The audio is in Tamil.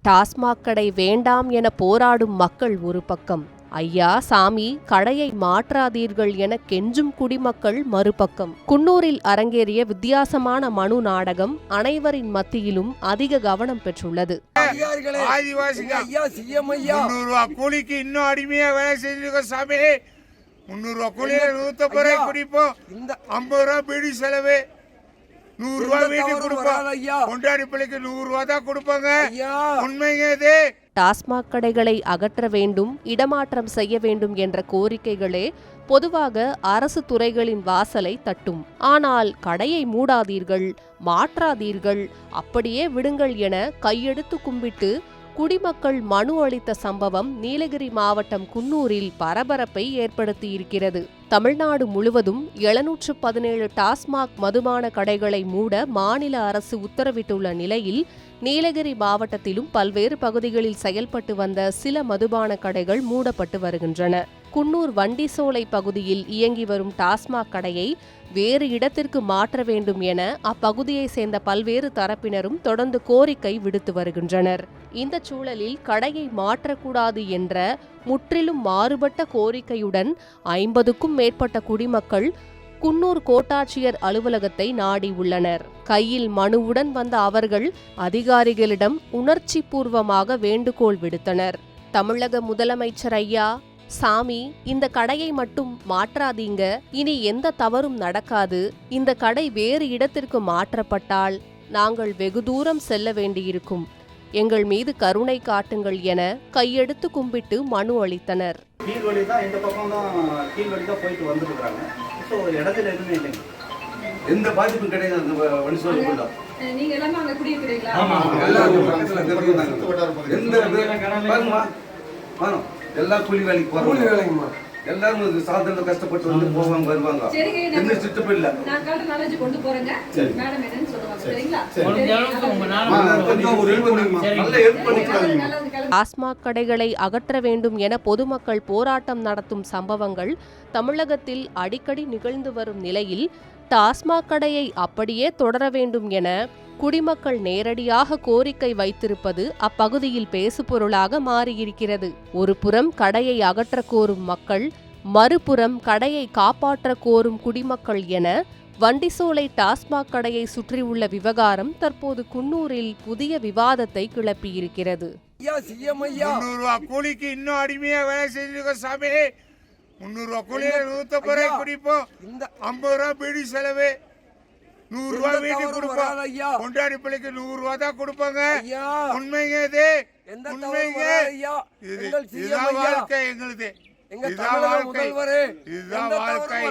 டாஸ்மாக் கடை வேண்டாம் என போராடும் மக்கள் ஒரு பக்கம், ஐயா சாமி கடையை மாற்றாதீர்கள் என கெஞ்சும் குடிமக்கள் மறுபக்கம். குன்னூரில் அரங்கேறிய வித்தியாசமான மனு நாடகம் அனைவரின் மத்தியிலும் அதிக கவனம் பெற்றுள்ளது. கூலிக்கு இன்னும் அடிமையா வேலை செஞ்சிருக்கோம் சாமி. 300 ரூபா கூலியில 150 ரூபாய் குடிப்போம். 50 ரூபா பீடி செலவு, 100 ரூபாய் வீட்டுக்கு கொடுப்போம். கொண்டாடி பிள்ளைக்கு 100 ரூபா தான் கொடுப்பாங்க. உண்மைங்க இது. டாஸ்மாக் கடைகளை அகற்ற வேண்டும், இடமாற்றம் செய்ய வேண்டும் என்ற கோரிக்கைகளே பொதுவாக அரசு துறைகளின் வாசலை தட்டும். ஆனால் கடையை மூடாதீர்கள், மாற்றாதீர்கள், அப்படியே விடுங்கள் என கையெடுத்து கும்பிட்டு குடிமக்கள் மனு அளித்த சம்பவம் நீலகிரி மாவட்டம் குன்னூரில் பரபரப்பை ஏற்படுத்தியிருக்கிறது. தமிழ்நாடு முழுவதும் 717 டாஸ்மாக் மதுபான கடைகளை மூட மாநில அரசு உத்தரவிட்டுள்ள நிலையில் நீலகிரி மாவட்டத்திலும் பல்வேறு பகுதிகளில் செயல்பட்டு வந்த சில மதுபான கடைகள் மூடப்பட்டு வருகின்றன. குன்னூர் வண்டிசோலை பகுதியில் இயங்கி வரும் டாஸ்மாக் கடையை வேறு இடத்திற்கு மாற்ற வேண்டும் என அப்பகுதியை சேர்ந்த பல்வேறு தரப்பினரும் தொடர்ந்து கோரிக்கை விடுத்து வருகின்றனர். இந்த சூழலில் கடையை மாற்றக்கூடாது என்ற முற்றிலும் மாறுபட்ட கோரிக்கையுடன் 50க்கும் மேற்பட்ட குடிமக்கள் குன்னூர் கோட்டாட்சியர் அலுவலகத்தை நாடி உள்ளனர். கையில் மனுவுடன் வந்த அவர்கள் அதிகாரிகளிடம் உணர்ச்சி பூர்வமாக வேண்டுகோள் விடுத்தனர். தமிழக முதலமைச்சர் ஐயா சாமி, இந்த கடையை மட்டும் மாற்றாதீங்க, இனி எந்த தவறும் நடக்காது, இந்த கடை வேறு இடத்திற்கு மாற்றப்பட்டால் நாங்கள் வெகு தூரம் செல்ல வேண்டியிருக்கும், எங்கள் மீது கருணை காட்டுங்கள் என கையெடுத்து கும்பிட்டு மனு அளித்தனர். எந்த பாதிப்பும் கிடையாது. எல்லா கூலி வேலைக்கு போறோம். எல்லாரும் சாதனை கஷ்டப்பட்டு வந்து போவாங்க வருவாங்க. என்ன சித்தப்பு இல்ல. டாஸ்மாக் கடைகளை அகற்ற வேண்டும் என பொதுமக்கள் போராட்டம் நடத்தும் சம்பவங்கள் தமிழகத்தில் அடிக்கடி நிகழ்ந்து வரும் நிலையில் டாஸ்மாக் கடையை அப்படியே தொடர வேண்டும் என குடிமக்கள் நேரடியாக கோரிக்கை வைத்திருப்பது அப்பகுதியில் பேசுபொருளாக மாறியிருக்கிறது. ஒரு புறம் கடையை அகற்ற கோரும் மக்கள், மறுபுறம் கடையை காப்பாற்ற கோரும் குடிமக்கள் என வண்டிசோலை டாஸ்மாக் கடையை சுற்றியுள்ள விவகாரம் தற்போது குன்னூரில் புதிய விவாதத்தை கிளப்பியிருக்கிறது. 300 ரூபா கூலிக்கு இன்னும் அடிமையா வேலை செஞ்சிருக்கோம் சாமி. 300 ரூபா கூலியில 150 ரூபாய் குடிப்போம். 50 ரூபா பீடி செலவு, 100 ரூபாய் வீட்டுக்கு கொடுப்போம். கொண்டாடி பிள்ளைக்கு 100 ரூபா தான் கொடுப்பாங்க. உண்மைங்க இது. உண்மைங்க. இதுதான் வாழ்க்கை எங்களுது. இதுதான் வாழ்க்கை.